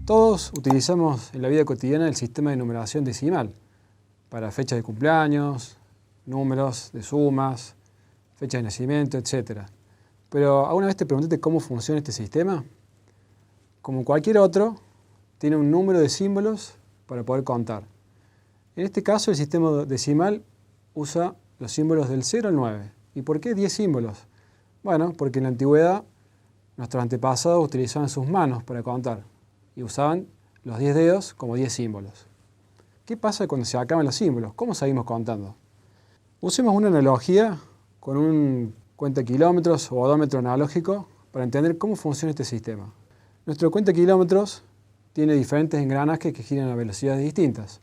Todos utilizamos en la vida cotidiana el sistema de numeración decimal para fechas de cumpleaños, números de sumas, fechas de nacimiento, etc. Pero ¿alguna vez te preguntaste cómo funciona este sistema? Como cualquier otro, tiene un número de símbolos para poder contar. En este caso, el sistema decimal usa los símbolos del 0 al 9. ¿Y por qué 10 símbolos? Bueno, porque en la antigüedad nuestros antepasados utilizaban sus manos para contar y usaban los 10 dedos como 10 símbolos. ¿Qué pasa cuando se acaban los símbolos? ¿Cómo seguimos contando? Usemos una analogía con un cuentakilómetros o odómetro analógico para entender cómo funciona este sistema. Nuestro cuentakilómetros tiene diferentes engranajes que giran a velocidades distintas.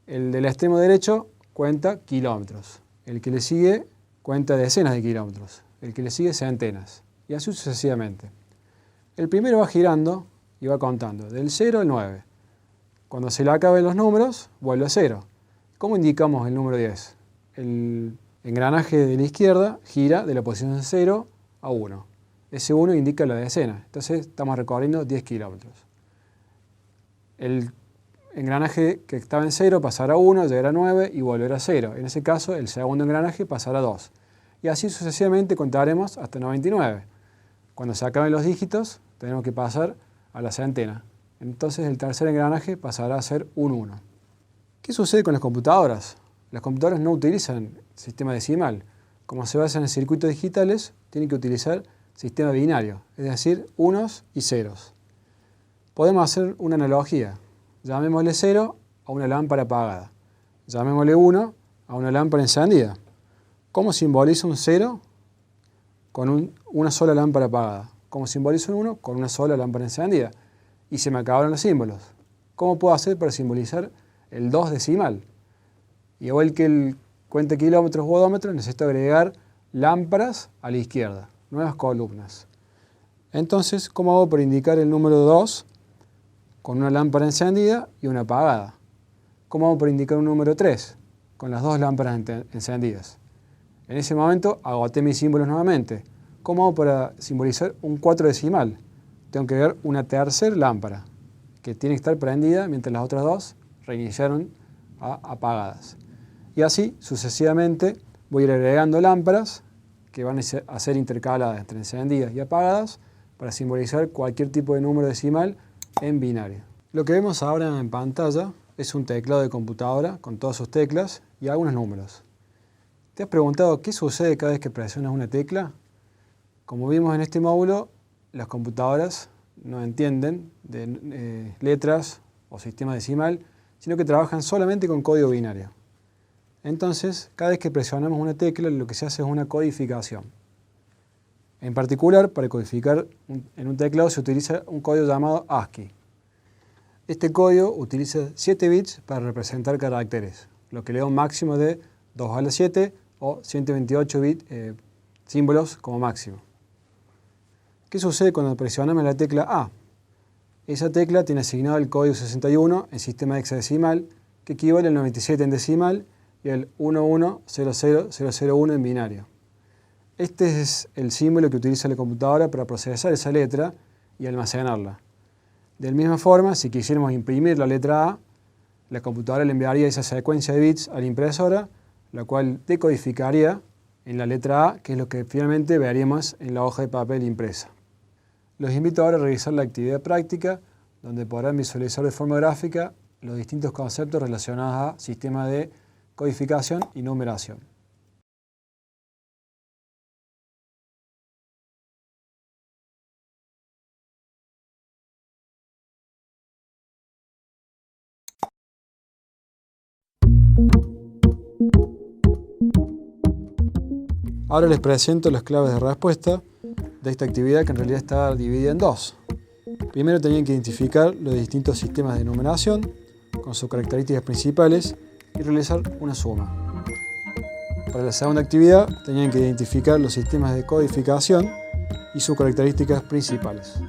El del extremo derecho cuenta kilómetros, el que le sigue cuenta decenas de kilómetros, el que le sigue centenas, y así sucesivamente. El primero va girando y va contando, del 0 al 9. Cuando se le acaben los números, vuelve a 0. ¿Cómo indicamos el número 10? El engranaje de la izquierda gira de la posición 0 a 1. Ese 1 indica la decena, entonces estamos recorriendo 10 kilómetros. El engranaje que estaba en 0 pasará a 1, llegará a 9 y volverá a 0. En ese caso, el segundo engranaje pasará a 2. Y así sucesivamente contaremos hasta 99. Cuando se acaben los dígitos, tenemos que pasar a la centena. Entonces el tercer engranaje pasará a ser un 1. ¿Qué sucede con las computadoras? Las computadoras no utilizan sistema decimal. Como se basan en circuitos digitales, tienen que utilizar sistema binario, es decir, unos y ceros. Podemos hacer una analogía. Llamémosle 0 a una lámpara apagada. Llamémosle 1 a una lámpara encendida. ¿Cómo simboliza un 0 con una sola lámpara apagada? ¿Cómo simboliza un 1 con una sola lámpara encendida? Y se me acabaron los símbolos. ¿Cómo puedo hacer para simbolizar el 2 decimal? Igual que el cuenta kilómetros u odómetro, necesito agregar lámparas a la izquierda, nuevas columnas. Entonces, ¿cómo hago para indicar el número 2 con una lámpara encendida y una apagada? ¿Cómo hago para indicar un número 3 con las dos lámparas encendidas? En ese momento agoté mis símbolos nuevamente. ¿Cómo hago para simbolizar un 4 decimal? Tengo que agregar una tercera lámpara que tiene que estar prendida mientras las otras dos reiniciaron apagadas. Y así sucesivamente voy a ir agregando lámparas que van a ser intercaladas entre encendidas y apagadas para simbolizar cualquier tipo de número decimal en binario. Lo que vemos ahora en pantalla es un teclado de computadora con todas sus teclas y algunos números. ¿Te has preguntado qué sucede cada vez que presionas una tecla? Como vimos en este módulo, las computadoras no entienden de letras o sistema decimal, sino que trabajan solamente con código binario. Entonces, cada vez que presionamos una tecla, lo que se hace es una codificación. En particular, para codificar en un teclado se utiliza un código llamado ASCII. Este código utiliza 7 bits para representar caracteres, lo que le da un máximo de 2 a la 7 o 128 bits símbolos como máximo. ¿Qué sucede cuando presionamos la tecla A? Esa tecla tiene asignado el código 61 en sistema hexadecimal, que equivale al 97 en decimal y al 11000001 en binario. Este es el símbolo que utiliza la computadora para procesar esa letra y almacenarla. De la misma forma, si quisiéramos imprimir la letra A, la computadora le enviaría esa secuencia de bits a la impresora, la cual decodificaría en la letra A, que es lo que finalmente veríamos en la hoja de papel impresa. Los invito ahora a revisar la actividad práctica, donde podrán visualizar de forma gráfica los distintos conceptos relacionados a sistemas de codificación y numeración. Ahora les presento las claves de respuesta de esta actividad, que en realidad está dividida en dos. Primero tenían que identificar los distintos sistemas de numeración con sus características principales y realizar una suma. Para la segunda actividad tenían que identificar los sistemas de codificación y sus características principales.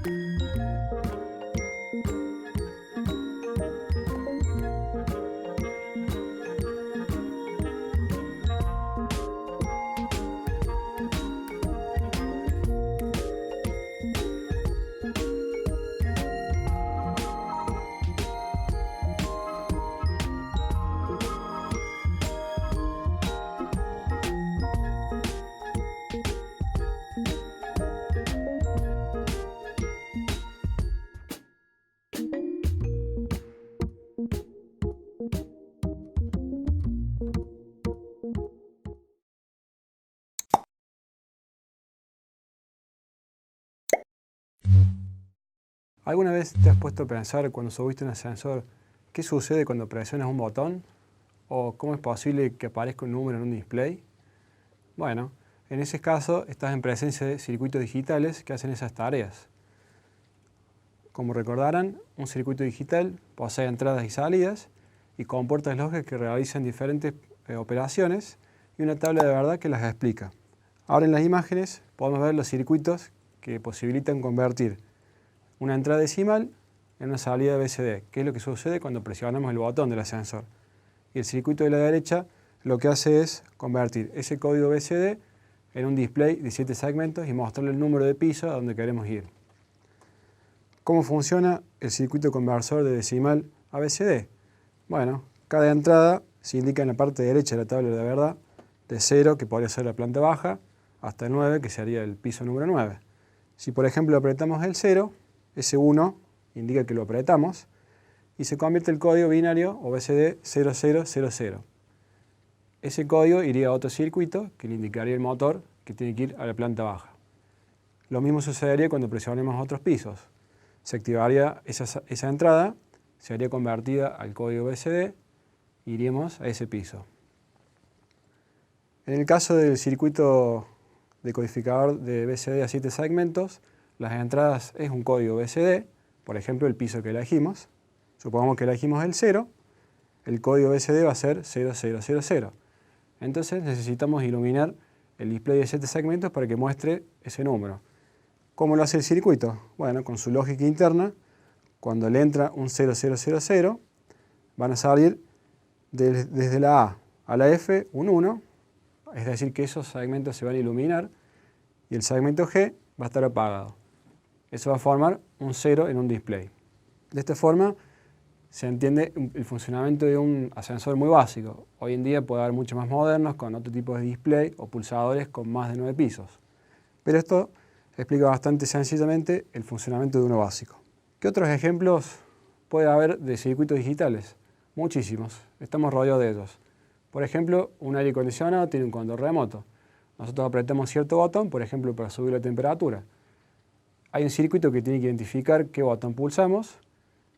¿Alguna vez te has puesto a pensar cuando subiste un ascensor qué sucede cuando presionas un botón? ¿O cómo es posible que aparezca un número en un display? Bueno, en ese caso estás en presencia de circuitos digitales que hacen esas tareas. Como recordarán, un circuito digital posee entradas y salidas y compuertas lógicas que realizan diferentes operaciones y una tabla de verdad que las explica. Ahora en las imágenes podemos ver los circuitos que posibilitan convertir una entrada decimal en una salida BCD, que es lo que sucede cuando presionamos el botón del ascensor. Y el circuito de la derecha lo que hace es convertir ese código BCD en un display de 7 segmentos y mostrarle el número de piso a donde queremos ir. ¿Cómo funciona el circuito conversor de decimal a BCD? Bueno, cada entrada se indica en la parte derecha de la tabla de verdad, de 0, que podría ser la planta baja, hasta 9, que sería el piso número 9. Si por ejemplo apretamos el 0, ese 1 indica que lo apretamos, y se convierte el código binario o BCD 0000. Ese código iría a otro circuito que le indicaría el motor que tiene que ir a la planta baja. Lo mismo sucedería cuando presionemos otros pisos. Se activaría esa entrada, se haría convertida al código BCD e iríamos a ese piso. En el caso del circuito decodificador de BCD a 7 segmentos, las entradas es un código BCD, por ejemplo el piso que elegimos. Supongamos que elegimos el 0, el código BCD va a ser 0000. Entonces necesitamos iluminar el display de 7 segmentos para que muestre ese número. ¿Cómo lo hace el circuito? Bueno, con su lógica interna, cuando le entra un 0000, van a salir desde la A la F un 1, es decir que esos segmentos se van a iluminar y el segmento G va a estar apagado. Eso va a formar un 0 en un display. De esta forma se entiende el funcionamiento de un ascensor muy básico. Hoy en día puede haber muchos más modernos con otro tipo de display o pulsadores con más de 9 pisos. Pero esto explica bastante sencillamente el funcionamiento de uno básico. ¿Qué otros ejemplos puede haber de circuitos digitales? Muchísimos, estamos rodeados de ellos. Por ejemplo, un aire acondicionado tiene un control remoto. Nosotros apretamos cierto botón, por ejemplo, para subir la temperatura. Hay un circuito que tiene que identificar qué botón pulsamos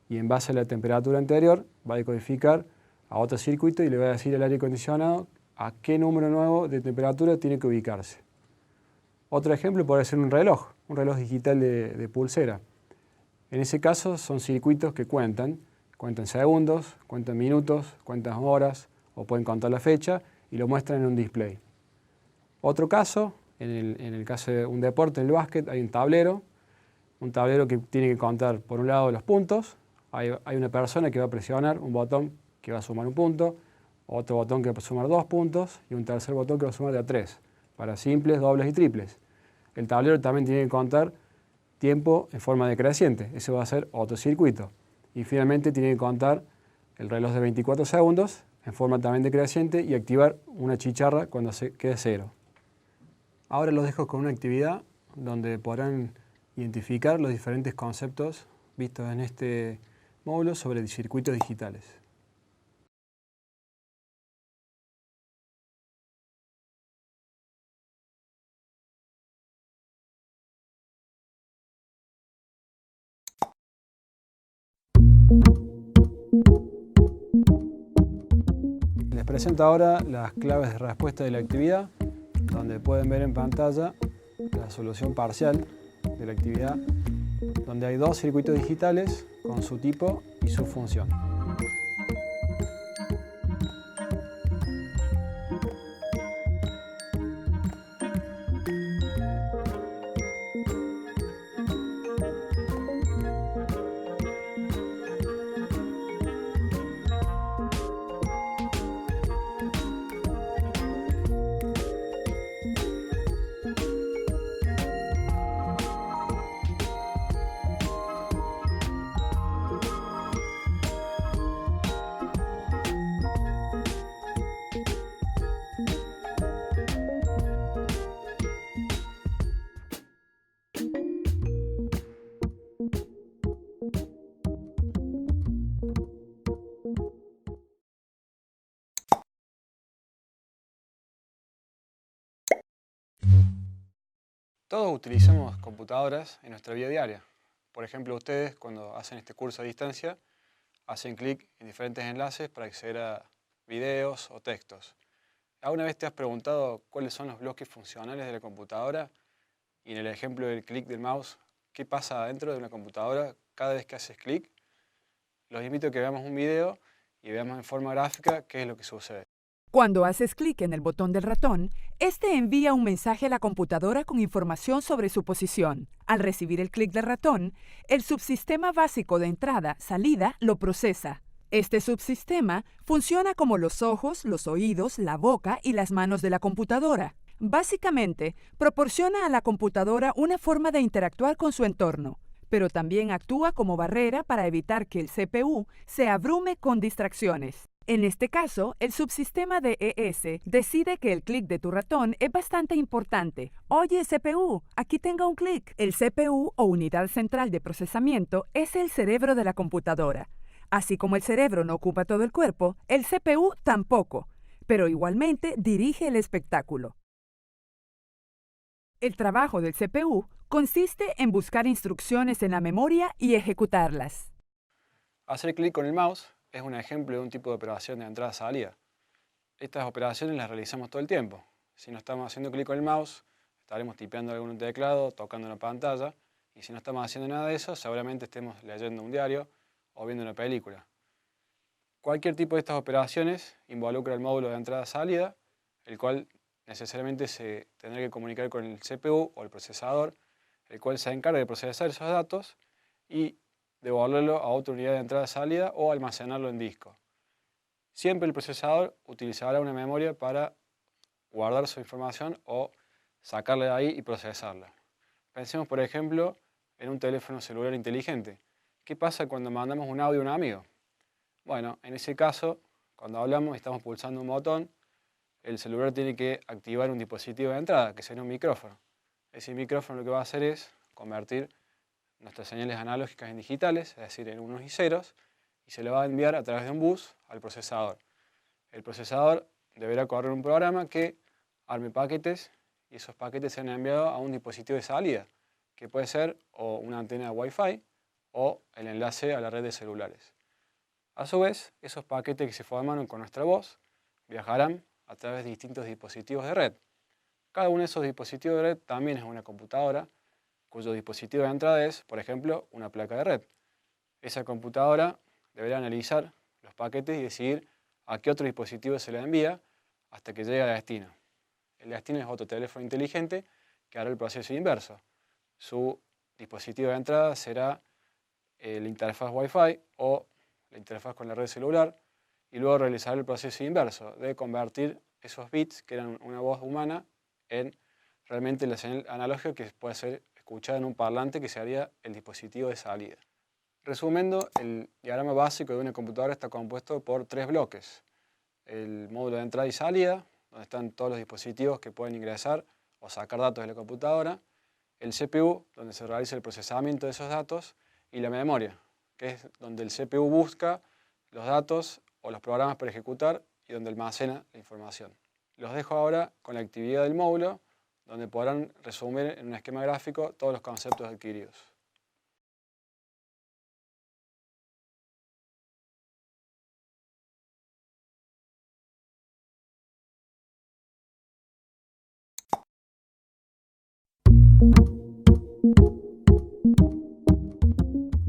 y en base a la temperatura anterior va a decodificar a otro circuito y le va a decir al aire acondicionado a qué número nuevo de temperatura tiene que ubicarse. Otro ejemplo puede ser un reloj digital de pulsera. En ese caso son circuitos que cuentan segundos, cuentan minutos, cuentan horas o pueden contar la fecha y lo muestran en un display. Otro caso, en el caso de un deporte, en el básquet, hay un tablero que tiene que contar por un lado los puntos, hay una persona que va a presionar un botón que va a sumar un punto, otro botón que va a sumar 2 puntos y un tercer botón que va a sumar de a 3, para simples, dobles y triples. El tablero también tiene que contar tiempo en forma decreciente, ese va a ser otro circuito. Y finalmente tiene que contar el reloj de 24 segundos en forma también decreciente y activar una chicharra cuando se quede 0. Ahora los dejo con una actividad donde podrán identificar los diferentes conceptos vistos en este módulo sobre circuitos digitales. Les presento ahora las claves de respuesta de la actividad, donde pueden ver en pantalla la solución parcial de la actividad, donde hay 2 circuitos digitales con su tipo y su función. Todos utilizamos computadoras en nuestra vida diaria. Por ejemplo, ustedes cuando hacen este curso a distancia, hacen clic en diferentes enlaces para acceder a videos o textos. ¿Alguna vez te has preguntado cuáles son los bloques funcionales de la computadora? Y en el ejemplo del clic del mouse, ¿qué pasa dentro de una computadora cada vez que haces clic? Los invito a que veamos un video y veamos en forma gráfica qué es lo que sucede. Cuando haces clic en el botón del ratón, este envía un mensaje a la computadora con información sobre su posición. Al recibir el clic del ratón, el subsistema básico de entrada-salida lo procesa. Este subsistema funciona como los ojos, los oídos, la boca y las manos de la computadora. Básicamente, proporciona a la computadora una forma de interactuar con su entorno, pero también actúa como barrera para evitar que el CPU se abrume con distracciones. En este caso, el subsistema de ES decide que el clic de tu ratón es bastante importante. Oye, CPU, aquí tenga un clic. El CPU o unidad central de procesamiento es el cerebro de la computadora. Así como el cerebro no ocupa todo el cuerpo, el CPU tampoco, pero igualmente dirige el espectáculo. El trabajo del CPU consiste en buscar instrucciones en la memoria y ejecutarlas. Hacer clic con el mouse es un ejemplo de un tipo de operación de entrada-salida. Estas operaciones las realizamos todo el tiempo. Si no estamos haciendo clic con el mouse, estaremos tipeando algún teclado, tocando una pantalla, y si no estamos haciendo nada de eso, seguramente estemos leyendo un diario o viendo una película. Cualquier tipo de estas operaciones involucra el módulo de entrada-salida, el cual necesariamente se tendrá que comunicar con el CPU o el procesador, el cual se encarga de procesar esos datos y devolverlo a otra unidad de entrada-salida o almacenarlo en disco. Siempre el procesador utilizará una memoria para guardar su información o sacarla de ahí y procesarla. Pensemos, por ejemplo, en un teléfono celular inteligente. ¿Qué pasa cuando mandamos un audio a un amigo? Bueno, en ese caso, cuando hablamos y estamos pulsando un botón, el celular tiene que activar un dispositivo de entrada, que sería un micrófono. Ese micrófono lo que va a hacer es convertir nuestras señales analógicas en digitales, es decir, en unos y ceros, y se le va a enviar a través de un bus al procesador. El procesador deberá correr un programa que arme paquetes y esos paquetes sean enviados a un dispositivo de salida, que puede ser o una antena de Wi-Fi o el enlace a la red de celulares. A su vez, esos paquetes que se formaron con nuestra voz viajarán a través de distintos dispositivos de red. Cada uno de esos dispositivos de red también es una computadora, cuyo dispositivo de entrada es, por ejemplo, una placa de red. Esa computadora deberá analizar los paquetes y decidir a qué otro dispositivo se le envía hasta que llegue a destino. El destino es otro teléfono inteligente que hará el proceso inverso. Su dispositivo de entrada será la interfaz Wi-Fi o la interfaz con la red celular y luego realizará el proceso inverso de convertir esos bits que eran una voz humana en realmente la señal analógica que puede ser escuchada en un parlante que sería el dispositivo de salida. Resumiendo, el diagrama básico de una computadora está compuesto por tres bloques. El módulo de entrada y salida, donde están todos los dispositivos que pueden ingresar o sacar datos de la computadora. El CPU, donde se realiza el procesamiento de esos datos. Y la memoria, que es donde el CPU busca los datos o los programas para ejecutar y donde almacena la información. Los dejo ahora con la actividad del módulo, donde podrán resumir en un esquema gráfico todos los conceptos adquiridos.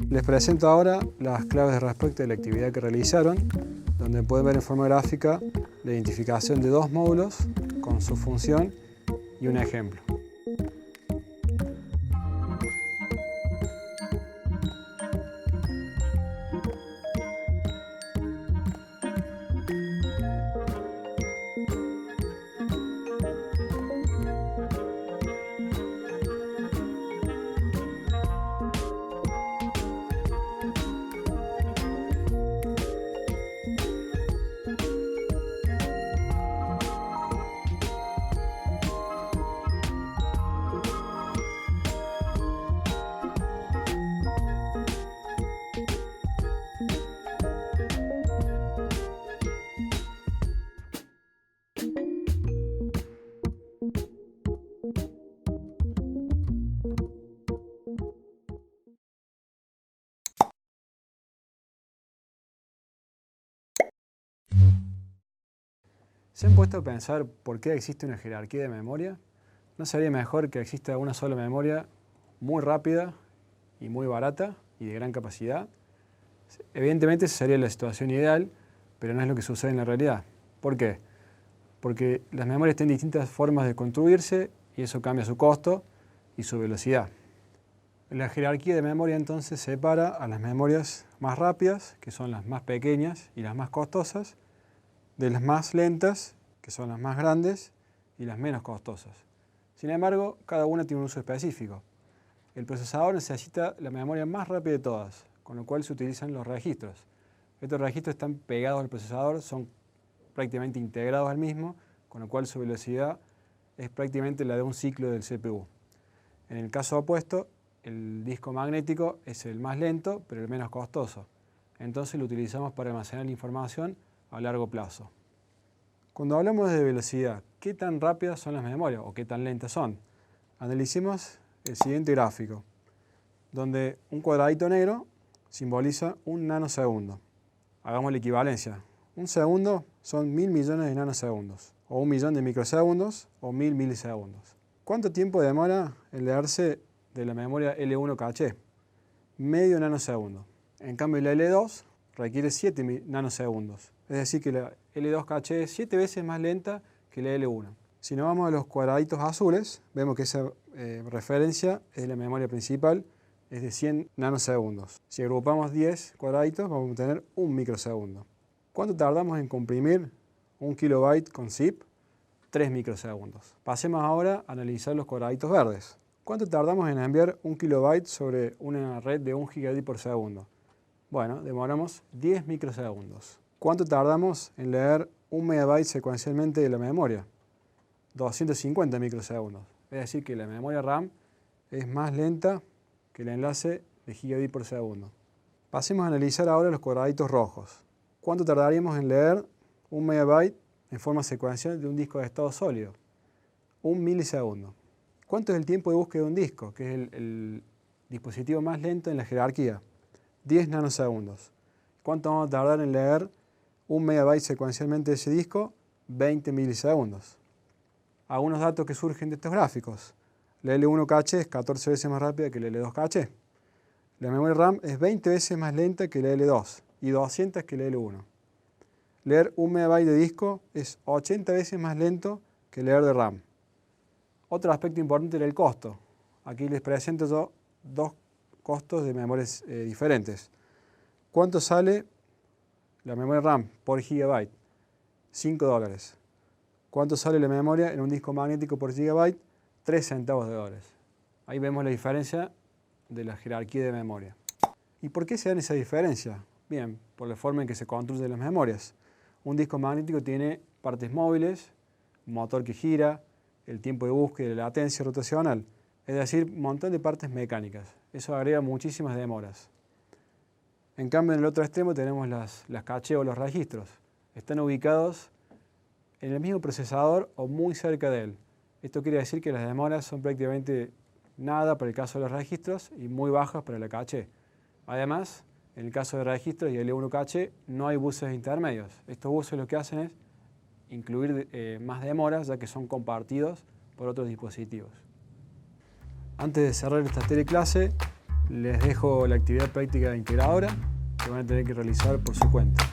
Les presento ahora las claves de respuesta de la actividad que realizaron, donde pueden ver en forma gráfica la identificación de dos módulos con su función y un ejemplo. ¿Se han puesto a pensar por qué existe una jerarquía de memoria? ¿No sería mejor que exista una sola memoria muy rápida y muy barata y de gran capacidad? Evidentemente esa sería la situación ideal, pero no es lo que sucede en la realidad. ¿Por qué? Porque las memorias tienen distintas formas de construirse y eso cambia su costo y su velocidad. La jerarquía de memoria entonces separa a las memorias más rápidas, que son las más pequeñas y las más costosas, de las más lentas, que son las más grandes y las menos costosas. Sin embargo, cada una tiene un uso específico. El procesador necesita la memoria más rápida de todas, con lo cual se utilizan los registros. Estos registros están pegados al procesador, son prácticamente integrados al mismo, con lo cual su velocidad es prácticamente la de un ciclo del CPU. En el caso opuesto, el disco magnético es el más lento, pero el menos costoso. Entonces lo utilizamos para almacenar la información a largo plazo. Cuando hablamos de velocidad, ¿qué tan rápidas son las memorias o qué tan lentas son? Analicemos el siguiente gráfico, donde un cuadradito negro simboliza un nanosegundo. Hagamos la equivalencia. Un segundo son 1000 millones de nanosegundos, o 1 millón de microsegundos, o 1000 milisegundos. ¿Cuánto tiempo demora en leerse de la memoria L1 caché? Medio nanosegundo. En cambio la L2 requiere 7 nanosegundos. Es decir que la L2 caché es 7 veces más lenta que la L1. Si nos vamos a los cuadraditos azules, vemos que esa referencia es de la memoria principal, es de 100 nanosegundos. Si agrupamos 10 cuadraditos, vamos a tener 1 microsegundo. ¿Cuánto tardamos en comprimir 1 kilobyte con zip? 3 microsegundos. Pasemos ahora a analizar los cuadraditos verdes. ¿Cuánto tardamos en enviar 1 kilobyte sobre una red de 1 gigabit por segundo? Bueno, demoramos 10 microsegundos. ¿Cuánto tardamos en leer 1 megabyte secuencialmente de la memoria? 250 microsegundos. Es decir que la memoria RAM es más lenta que el enlace de gigabit por segundo. Pasemos a analizar ahora los cuadraditos rojos. ¿Cuánto tardaríamos en leer 1 megabyte en forma secuencial de un disco de estado sólido? 1 milisegundo. ¿Cuánto es el tiempo de búsqueda de un disco, que es el dispositivo más lento en la jerarquía? 10 nanosegundos. ¿Cuánto vamos a tardar en leer 1 megabyte secuencialmente de ese disco? 20 milisegundos. Algunos datos que surgen de estos gráficos. La L1 caché es 14 veces más rápida que la L2 caché. La memoria RAM es 20 veces más lenta que la L2 y 200 que la L1. Leer 1 megabyte de disco es 80 veces más lento que leer de RAM. Otro aspecto importante era el costo. Aquí les presento yo dos costos de memorias diferentes. ¿Cuánto sale la memoria RAM por gigabyte? $5. ¿Cuánto sale la memoria en un disco magnético por gigabyte? 3 centavos de dólares. Ahí vemos la diferencia de la jerarquía de memoria. ¿Y por qué se dan esa diferencia? Bien, por la forma en que se construyen las memorias. Un disco magnético tiene partes móviles, un motor que gira, el tiempo de búsqueda y la latencia rotacional, es decir, un montón de partes mecánicas. Eso agrega muchísimas demoras. En cambio, en el otro extremo tenemos las caché o los registros. Están ubicados en el mismo procesador o muy cerca de él. Esto quiere decir que las demoras son prácticamente nada para el caso de los registros y muy bajas para la caché. Además, en el caso de registros y L1 caché, no hay buses intermedios. Estos buses lo que hacen es incluir más demoras, ya que son compartidos por otros dispositivos. Antes de cerrar esta teleclase, les dejo la actividad práctica integradora que van a tener que realizar por su cuenta.